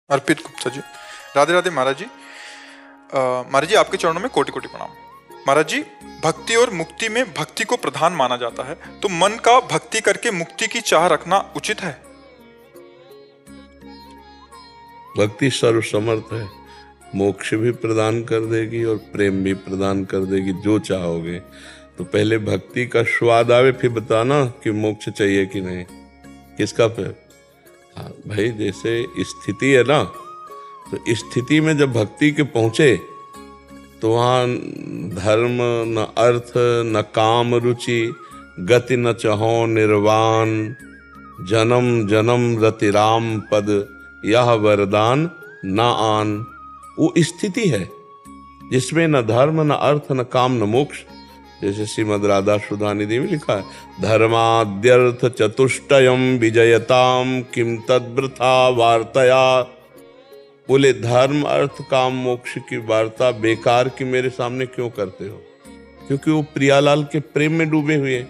अर्पित गुप्ता जी। राधे राधे महाराज जी। महाराज जी आपके चरणों में कोटि कोटि प्रणाम। महाराज जी, भक्ति और मुक्ति में भक्ति को प्रधान माना जाता है, तो मन का भक्ति करके मुक्ति की चाह रखना उचित है? भक्ति सर्वसमर्थ है, मोक्ष भी प्रदान कर देगी और प्रेम भी प्रदान कर देगी, जो चाहोगे। तो पहले भक्ति का स्वाद आवे, फिर बताना कि मोक्ष चाहिए कि नहीं, किसका फिर। हाँ भाई, जैसे स्थिति है ना, तो स्थिति में जब भक्ति के पहुंचे तो वहाँ धर्म न अर्थ न काम रुचि, गति न चहो निर्वाण, जन्म जन्म रति राम पद, यह वरदान न आन। वो स्थिति है जिसमें न धर्म न अर्थ न काम न मोक्ष। जैसे श्रीमद् राधा सुधा निधि में लिखा है, धर्माद्यर्थ चतुष्टयम विजयताम किम तद्वृथा वार्तया। बोले धर्म अर्थ काम मोक्ष की वार्ता बेकार की मेरे सामने क्यों करते हो? क्योंकि वो प्रियालाल के प्रेम में डूबे हुए हैं।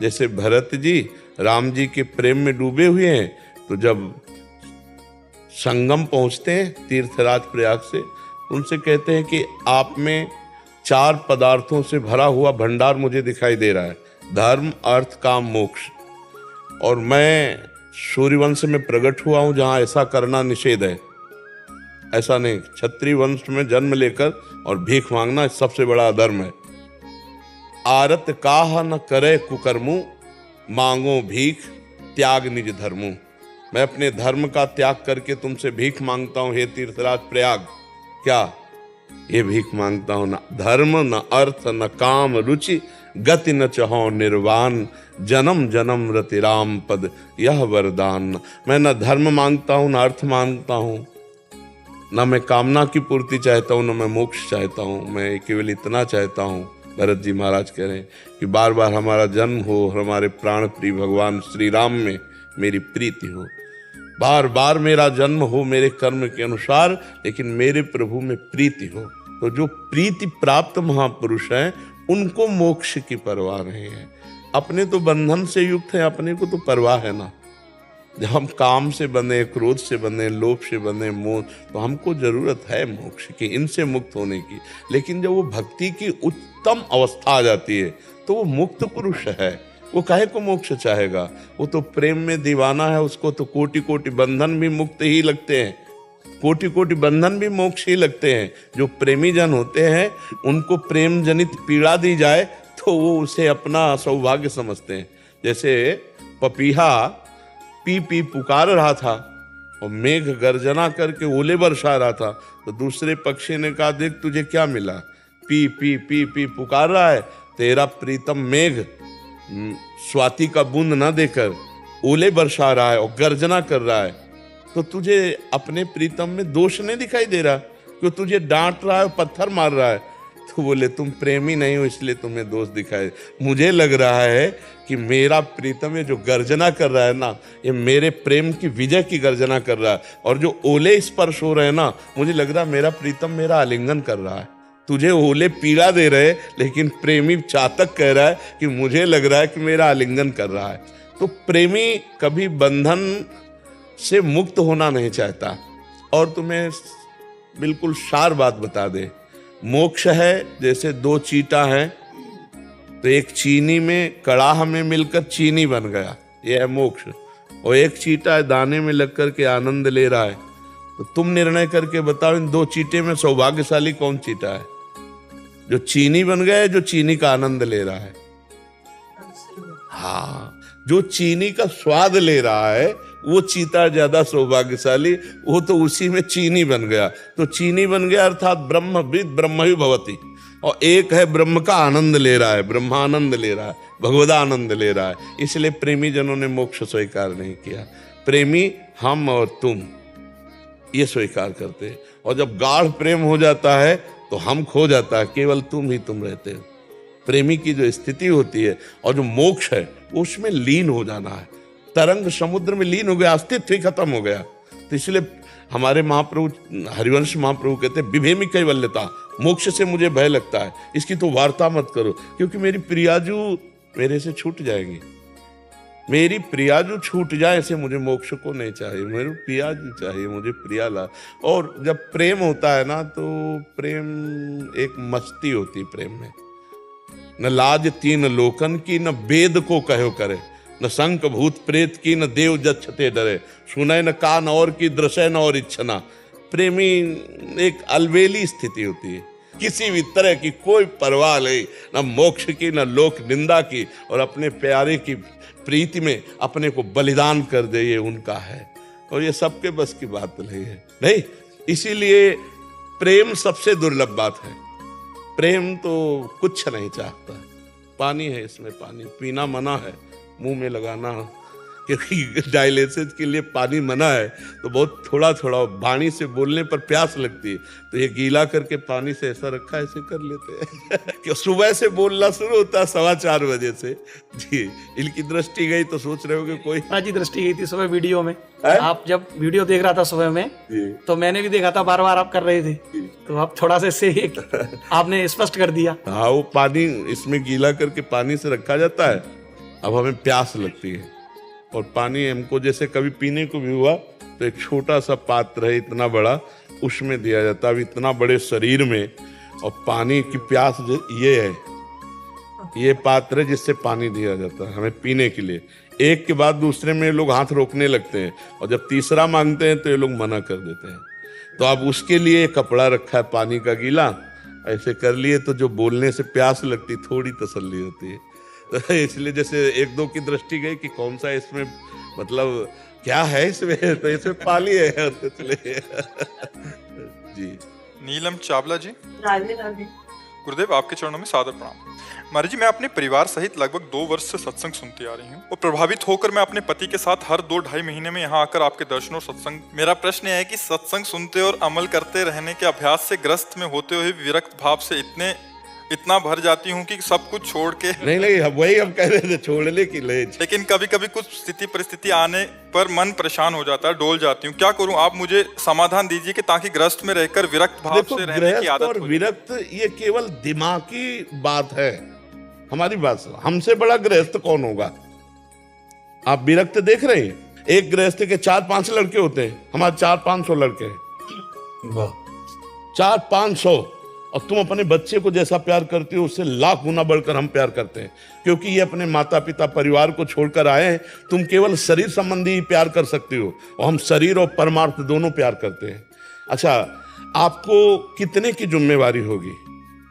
जैसे भरत जी राम जी के प्रेम में डूबे हुए हैं, तो जब संगम पहुंचते हैं तीर्थराज प्रयाग से, उनसे कहते हैं कि आप में 4 पदार्थों से भरा हुआ भंडार मुझे दिखाई दे रहा है, धर्म अर्थ काम मोक्ष। और मैं सूर्यवंश में प्रकट हुआ हूं जहां ऐसा करना निषेध है। ऐसा नहीं, क्षत्रिय वंश में जन्म लेकर और भीख मांगना सबसे बड़ा अधर्म है। आरत काह न करे कुकर्मु, मांगो भीख त्याग निज धर्मु। मैं अपने धर्म का त्याग करके तुमसे भीख मांगता हूं हे तीर्थराज प्रयाग। क्या ये भीख मांगता हूं? ना धर्म न अर्थ न काम रुचि, गति न चहो निर्वाण, जन्म जन्म रति राम पद, यह वरदान। मैं न धर्म मांगता हूं, न अर्थ मांगता हूं, ना मैं कामना की पूर्ति चाहता हूँ, ना मैं मोक्ष चाहता हूँ। मैं केवल इतना चाहता हूँ, भरत जी महाराज कह रहे हैं, कि बार बार हमारा जन्म हो, हमारे प्राण प्रिय भगवान श्री राम में मेरी प्रीति हो, बार बार मेरा जन्म हो मेरे कर्म के अनुसार, लेकिन मेरे प्रभु में प्रीति हो। तो जो प्रीति प्राप्त महापुरुष हैं उनको मोक्ष की परवाह नहीं है। अपने तो बंधन से युक्त है, अपने को तो परवाह है ना। जब हम काम से बने, क्रोध से बने, लोभ से बने, मोह, तो हमको जरूरत है मोक्ष की, इनसे मुक्त होने की। लेकिन जब वो भक्ति की उत्तम अवस्था आ जाती है तो वो मुक्त पुरुष है। वो काहे को मोक्ष चाहेगा? वो तो प्रेम में दीवाना है, उसको तो कोटि कोटि बंधन भी मुक्त ही लगते हैं, कोटि कोटि बंधन भी मोक्ष ही लगते हैं। जो प्रेमी जन होते हैं उनको प्रेम जनित पीड़ा दी जाए तो वो उसे अपना सौभाग्य समझते हैं। जैसे पपीहा पी पी पुकार रहा था और मेघ गर्जना करके ओले बरसा रहा था, तो दूसरे पक्षी ने कहा, देख तुझे क्या मिला, पी पी पी पी पुकार रहा है, तेरा प्रीतम मेघ स्वाति का बूंद न देकर ओले बरसा रहा है और गर्जना कर रहा है, तो तुझे अपने प्रीतम में दोष नहीं दिखाई दे रहा, क्यों तुझे डांट रहा है और पत्थर मार रहा है? तो बोले तुम प्रेमी नहीं हो इसलिए तुम्हें दोष दिखाए। मुझे लग रहा है कि मेरा प्रीतम ये जो गर्जना कर रहा है ना, ये मेरे प्रेम की विजय की गर्जना कर रहा है। और जो ओले स्पर्श हो रहे हैं ना, मुझे लग रहा है मेरा प्रीतम मेरा आलिंगन कर रहा है। तुझे ओले पीड़ा दे रहे, लेकिन प्रेमी चातक कह रहा है कि मुझे लग रहा है कि मेरा आलिंगन कर रहा है। तो प्रेमी कभी बंधन से मुक्त होना नहीं चाहता। और तुम्हें बिल्कुल सार बात बता दे, मोक्ष है जैसे 2 चींटा हैं, तो एक चीनी में कड़ाह में मिलकर चीनी बन गया, ये है मोक्ष। और एक चींटा है दाने में लग कर के आनंद ले रहा है। तो तुम निर्णय करके बताओ, इन 2 चींटे में सौभाग्यशाली कौन चींटा है? जो चीनी बन गया है, जो चीनी का आनंद ले रहा है। हाँ, जो चीनी का स्वाद ले रहा है वो चीता ज्यादा सौभाग्यशाली, वो तो उसी में चीनी बन गया। तो चीनी बन गया अर्थात ब्रह्मविद ब्रह्म ही भवति। और एक है ब्रह्म का आनंद ले रहा है, ब्रह्मानंद ले रहा है, भगवदानंद ले रहा है। इसलिए प्रेमी जनों ने मोक्ष स्वीकार नहीं किया। प्रेमी हम और तुम ये स्वीकार करते हैं। और जब गाढ़ प्रेम हो जाता है तो हम खो जाता है, केवल तुम ही तुम रहते हो। प्रेमी की जो स्थिति होती है और जो मोक्ष है उसमें लीन हो जाना है। तरंग समुद्र में लीन हो गया, अस्तित्व ही खत्म हो गया। तो इसलिए हमारे महाप्रभु हरिवंश महाप्रभु कहते हैं, विभेमी कैवल्यता, मोक्ष से मुझे भय लगता है, इसकी तो वार्ता मत करो, क्योंकि मेरी प्रियाजू मेरे से छूट जाएंगी। मेरी प्रिया जो छूट जाए ऐसे मुझे मोक्ष को नहीं चाहिए, मेरे प्रिया जो चाहिए, मुझे प्रिया ला। और जब प्रेम होता है ना तो प्रेम एक मस्ती होती है प्रेम में। न लाज तीन लोकन की, न वेद को कहो करे, न शंख भूत प्रेत की, न देव जच्छते डरे, सुनय न कान और की, दृश्य न और इच्छना। प्रेमी एक अलबेली स्थिति होती है, किसी भी तरह की कोई परवाह नहीं, न मोक्ष की न लोक निंदा की, और अपने प्यारे की प्रीति में अपने को बलिदान कर दे, ये उनका है। और ये सबके बस की बात नहीं है, नहीं। इसीलिए प्रेम सबसे दुर्लभ बात है। प्रेम तो कुछ नहीं चाहता, पानी है इसमें, पानी पीना मना है, मुंह में लगाना, क्योंकि डायलिसिस के लिए पानी मना है, तो बहुत थोड़ा थोड़ा वाणी से बोलने पर प्यास लगती है, तो ये गीला करके पानी से ऐसा रखा, ऐसे कर लेते हैं कि सुबह से बोलना शुरू होता है 4:15 बजे से। जी, इनकी दृष्टि गई तो सोच रहे हो कि कोई जी दृष्टि गई थी सुबह वीडियो में। आप जब वीडियो देख रहा था सुबह में, तो मैंने भी देखा था, बार बार आप कर रहे थे, तो आप थोड़ा सा इससे आपने स्पष्ट कर दिया। हाँ, वो पानी इसमें गीला करके पानी से रखा जाता है। अब हमें प्यास लगती है, और पानी हमको जैसे कभी पीने को भी हुआ तो एक छोटा सा पात्र है इतना बड़ा, उसमें दिया जाता है। अब इतना बड़े शरीर में और पानी की प्यास ये है, ये पात्र है जिससे पानी दिया जाता है हमें पीने के लिए। एक के बाद दूसरे में लोग हाथ रोकने लगते हैं, और जब तीसरा मांगते हैं तो ये लोग मना कर देते हैं। तो अब उसके लिए कपड़ा रखा है पानी का गीला, ऐसे कर लिए तो जो बोलने से प्यास लगती थोड़ी तसल्ली होती है। तो इसलिए जैसे एक दो की दृष्टि गई कि कौन सा इसमें मतलब क्या है इसमें, तो इसमें पाली है इसलिए। जी। नीलम चावला जी, राधे राधे। गुरुदेव आपके चरणों में सादर प्रणाम। महाराज जी, मैं अपने परिवार सहित लगभग 2 वर्ष से सत्संग सुनती आ रही हूँ, और प्रभावित होकर मैं अपने पति के साथ हर 2-2.5 महीने में यहाँ आकर आपके दर्शन और सत्संग। मेरा प्रश्न है कि सत्संग सुनते और अमल करते रहने के अभ्यास से ग्रस्त में होते हुए विरक्त भाव से इतना भर जाती हूँ कि सब कुछ छोड़ के नहीं, वही हम कह रहे थे, छोड़ने की लेज। लेकिन कभी कभी कुछ स्थिति परिस्थिति आने पर मन परेशान हो जाता है, डोल जाती हूँ। क्या करूँ? आप मुझे समाधान दीजिए कि ताकि ग्रस्त में रहकर विरक्त भाव से रहने की आदत हो। विरक्त ये केवल दिमागी बात है, हमारी बात। हमसे बड़ा गृहस्थ कौन होगा? आप विरक्त देख रहे हैं, एक गृहस्थ के 4-5 लड़के होते हैं, हमारे 400-500 लड़के हैं, 400-500। और तुम अपने बच्चे को जैसा प्यार करते हो उससे लाख गुना बढ़कर हम प्यार करते हैं, क्योंकि ये अपने माता पिता परिवार को छोड़कर आए हैं। तुम केवल शरीर संबंधी ही प्यार कर सकते हो, और हम शरीर और परमार्थ दोनों प्यार करते हैं। अच्छा, आपको कितने की जिम्मेवारी होगी?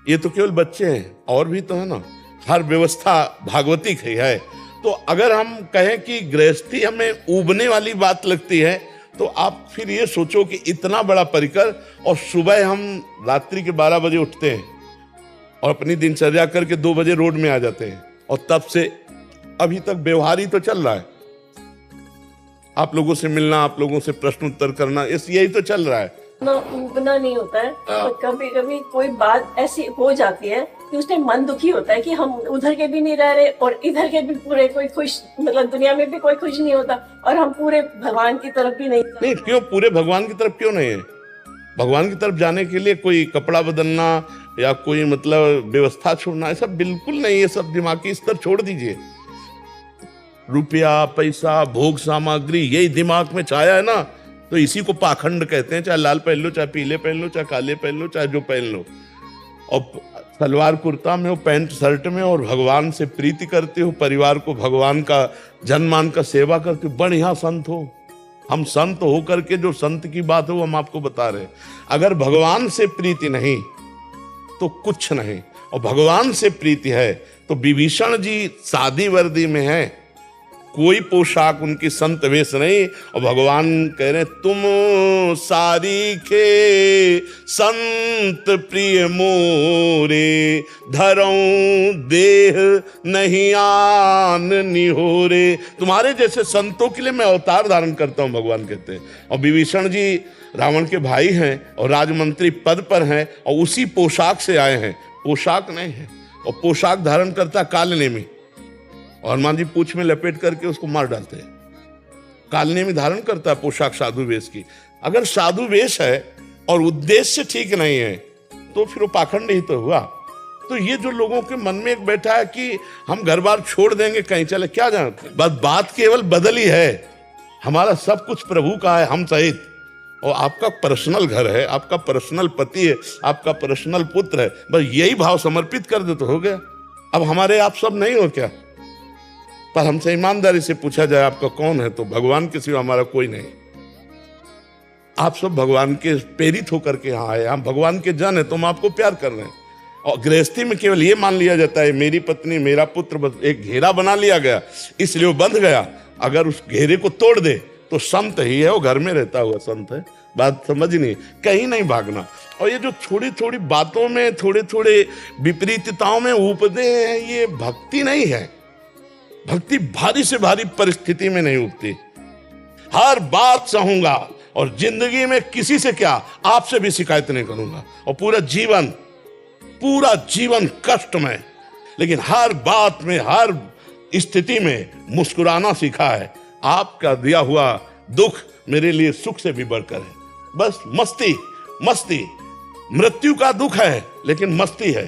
ये तो केवल बच्चे हैं, और भी तो है ना। हर व्यवस्था भागवती की है। तो अगर हम कहें कि गृहस्थी हमें ऊबने वाली बात लगती है, तो आप फिर ये सोचो कि इतना बड़ा परिकर, और सुबह हम रात्रि के 12 बजे उठते हैं और अपनी दिनचर्या करके 2 बजे रोड में आ जाते हैं, और तब से अभी तक व्यवहार ही तो चल रहा है। आप लोगों से मिलना, आप लोगों से प्रश्न उत्तर करना, यही तो चल रहा है ना। ऊबना नहीं होता है, तो कभी कभी कोई बात ऐसी हो जाती है कि उसमें मन दुखी होता है कि हम उधर के भी नहीं रह रहे और इधर के भी पूरे कोई खुश, मतलब दुनिया में भी कोई खुश नहीं होता, और हम पूरे भगवान की तरफ भी नहीं। क्यों पूरे भगवान की तरफ क्यों नहीं है? भगवान की तरफ जाने के लिए कोई कपड़ा बदलना या कोई मतलब व्यवस्था छोड़ना, ऐसा बिल्कुल नहीं है। सब दिमागी स्तर छोड़ दीजिए। रुपया, पैसा, भोग सामग्री, यही दिमाग में छाया है ना, तो इसी को पाखंड कहते हैं। चाहे लाल पहन लो, चाहे पीले पहन लो, चाहे काले पहन लो, चाहे जो पहन लो, और सलवार कुर्ता में हो, पैंट शर्ट में, और भगवान से प्रीति करते हो, परिवार को भगवान का जनमान का सेवा करते हो, बढ़िया संत हो। हम संत हो करके जो संत की बात हो हम आपको बता रहे हैं। अगर भगवान से प्रीति नहीं तो कुछ नहीं, और भगवान से प्रीति है तो विभीषण जी सादी वर्दी में है, कोई पोशाक उनकी संत वेश नहीं, और भगवान कह रहे तुम सारी के संत प्रिय मोरे, धरऊं देह नहीं आन निहोरे। तुम्हारे जैसे संतों के लिए मैं अवतार धारण करता हूं, भगवान कहते हैं। और विभीषण जी रावण के भाई हैं और राजमंत्री पद पर हैं, और उसी पोशाक से आए हैं। पोशाक नहीं है, और पोशाक धारण करता कालनेमी, और हनुमान जी पूंछ में लपेट करके उसको मार डालते हैं। कालने में धारण करता है पोशाक साधु वेश की। अगर साधु वेश है और उद्देश्य ठीक नहीं है तो फिर वो पाखंड ही तो हुआ। तो ये जो लोगों के मन में एक बैठा है कि हम घर बार छोड़ देंगे कहीं चले, क्या जानते, बस बात केवल बदली है। हमारा सब कुछ प्रभु का है, हम सहित। और आपका पर्सनल घर है, आपका पर्सनल पति है, आपका पर्सनल पुत्र है, बस यही भाव समर्पित कर दे तो हो गया। अब हमारे आप सब नहीं हो क्या? पर हमसे ईमानदारी से पूछा जाए आपका कौन है, तो भगवान के सिवा हमारा कोई नहीं। आप सब भगवान के प्रेरित होकर के यहाँ आए, हम भगवान के जन है, तो हम आपको प्यार कर रहे हैं। और गृहस्थी में केवल ये मान लिया जाता है मेरी पत्नी मेरा पुत्र, बस एक घेरा बना लिया गया, इसलिए वो बंध गया। अगर उस घेरे को तोड़ दे तो संत ही है, वो घर में रहता हुआ संत है। बात समझनी, कहीं नहीं भागना। और ये जो थोड़ी थोड़ी बातों में थोड़े थोड़े विपरीतताओं में उपदे हैं, ये भक्ति नहीं है। भक्ति भारी से भारी परिस्थिति में नहीं उठती। हर बात सहूंगा और जिंदगी में किसी से क्या, आपसे भी शिकायत नहीं करूंगा। और पूरा जीवन कष्ट में, लेकिन हर बात में हर स्थिति में मुस्कुराना सीखा है। आपका दिया हुआ दुख मेरे लिए सुख से भी बढ़कर है। बस मस्ती मृत्यु का दुख है, लेकिन मस्ती है।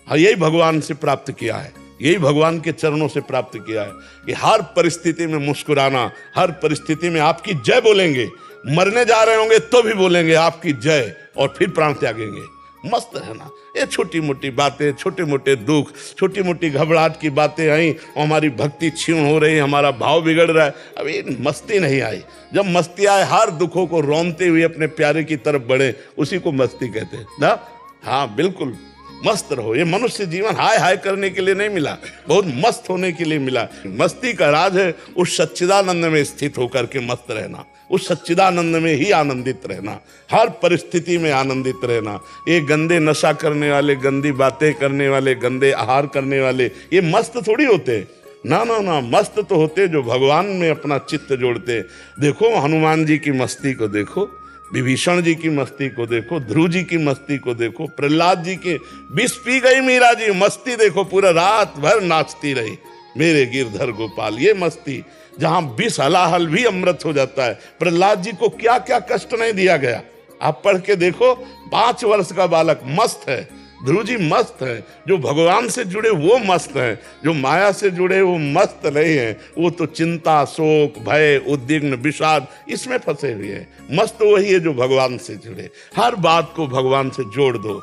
हाँ, यही भगवान से प्राप्त किया है, यही भगवान के चरणों से प्राप्त किया है कि हर परिस्थिति में मुस्कुराना, हर परिस्थिति में आपकी जय बोलेंगे। मरने जा रहे होंगे तो भी बोलेंगे आपकी जय, और फिर प्राण त्यागेंगे। मस्त रहना। ये छोटी मोटी बातें, छोटे मोटे दुख, छोटी मोटी घबराहट की बातें आई, हमारी भक्ति क्षीण हो रही, हमारा भाव बिगड़ रहा है। अब ये मस्ती नहीं आई। जब मस्ती आए, हर दुखों को रौंदते हुए अपने प्यारे की तरफ बढ़े, उसी को मस्ती कहते हैं ना। हाँ बिल्कुल, मस्त रहो। ये मनुष्य जीवन हाय हाय करने के लिए नहीं मिला, बहुत मस्त होने के लिए मिला। मस्ती का राज है उस सच्चिदानंद में स्थित होकर के मस्त रहना, उस सच्चिदानंद में ही आनंदित रहना, हर परिस्थिति में आनंदित रहना। ये गंदे नशा करने वाले, गंदी बातें करने वाले, गंदे आहार करने वाले, ये मस्त थोड़ी होते। ना ना ना, मस्त तो होते जो भगवान में अपना चित्त जोड़ते। देखो हनुमान जी की मस्ती को देखो, विभीषण जी की मस्ती को देखो, ध्रुव जी की मस्ती को देखो, प्रहलाद जी के विष पी गई मीरा जी, मस्ती देखो, पूरा रात भर नाचती रही मेरे गिरधर गोपाल। ये मस्ती जहां विष हलाहल भी अमृत हो जाता है। प्रहलाद जी को क्या क्या कष्ट नहीं दिया गया, आप पढ़ के देखो। 5 वर्ष का बालक मस्त है, ध्रुव जी मस्त है। जो भगवान से जुड़े वो मस्त हैं, जो माया से जुड़े वो मस्त नहीं हैं। वो तो चिंता, शोक, भय, उद्विग्न, विषाद, इसमें फंसे हुए हैं। मस्त वही है जो भगवान से जुड़े। हर बात को भगवान से जोड़ दो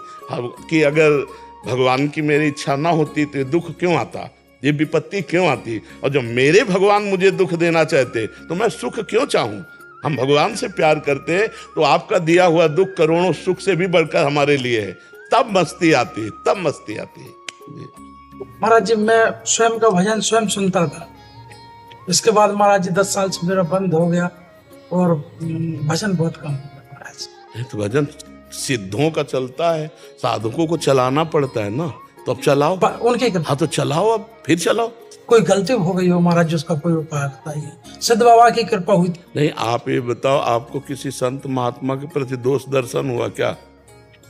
कि अगर भगवान की मेरी इच्छा ना होती तो ये दुख क्यों आता, ये विपत्ति क्यों आती। और जब मेरे भगवान मुझे दुख देना चाहते तो मैं सुख क्यों चाहूं। हम भगवान से प्यार करते हैं तो आपका दिया हुआ दुख करोड़ों सुख से भी बढ़कर हमारे लिए है। तब मस्ती आती है, तब मस्ती आती है। महाराज जी, मैं स्वयं का भजन स्वयं सुनता था। इसके बाद महाराज जी 10 साल से मेरा बंद हो गया और भजन बहुत कम हो गया महाराज। ये तो भजन सिद्धों का चलता है, साधकों को चलाना पड़ता है ना, तो अब चलाओ उनके। हाँ तो चलाओ, अब फिर चलाओ। कोई गलती हो गई हो महाराज जी, उसका कोई उपाय बताइए। सिद्ध बाबा की कृपा हुई थी। नहीं, आप ये बताओ, आपको किसी संत महात्मा के प्रति दोष दर्शन हुआ क्या?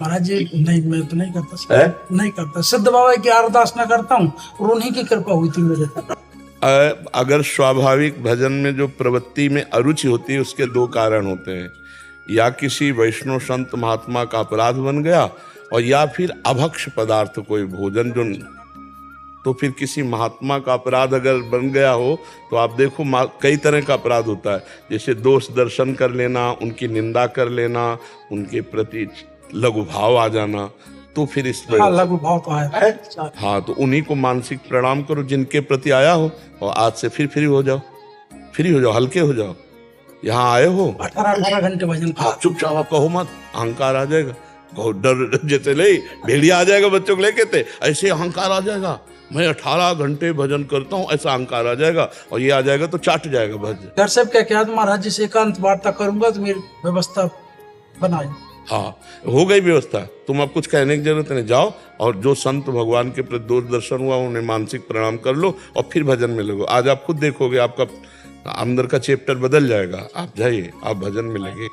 महाराज जी नहीं, मैं तो नहीं करता, नहीं करता। सिद्ध बाबा की अरदास न करता हूँ और उन्हीं की कृपा हुई थी मेरे पर। अगर स्वाभाविक भजन में जो प्रवृत्ति में अरुचि होती है, उसके 2 कारण होते हैं। या किसी वैष्णव संत महात्मा का अपराध बन गया, और या फिर अभक्ष पदार्थ कोई भोजन जो, तो फिर किसी महात्मा का अपराध अगर बन गया हो तो आप देखो कई तरह का अपराध होता है। जैसे दोष दर्शन कर लेना, उनकी निंदा कर लेना, उनके प्रति लघु भाव आ जाना, तो फिर इस पर लघु भाव तो आया। हाँ, तो उन्हीं को मानसिक प्रणाम करो जिनके प्रति आया हो, और आज से फिर फ्री हो जाओ, हल्के हो जाओ। यहाँ आए हो 18 घंटे भजन। हाँ, चुपचाप आप कहो मत, अहंकार आ जाएगा। बहुत डर, जैसे नहीं भेड़िया आ जाएगा बच्चों को लेके थे, ऐसे अहंकार आ जाएगा। मैं 18 घंटे भजन करता हूँ, ऐसा अहंकार आ जाएगा, और ये आ जाएगा तो चाट जाएगा भजन। घर से क्या महाराज जी से एकांत वार्ता करूंगा तो मेरी व्यवस्था बनाई। हाँ, हो गई व्यवस्था, तुम अब कुछ कहने की जरूरत नहीं। जाओ और जो संत भगवान के प्रति दोष दर्शन हुआ उन्हें मानसिक प्रणाम कर लो, और फिर भजन में लगो। आज आप खुद देखोगे आपका अंदर का चैप्टर बदल जाएगा। आप जाइए, आप भजन में लगे।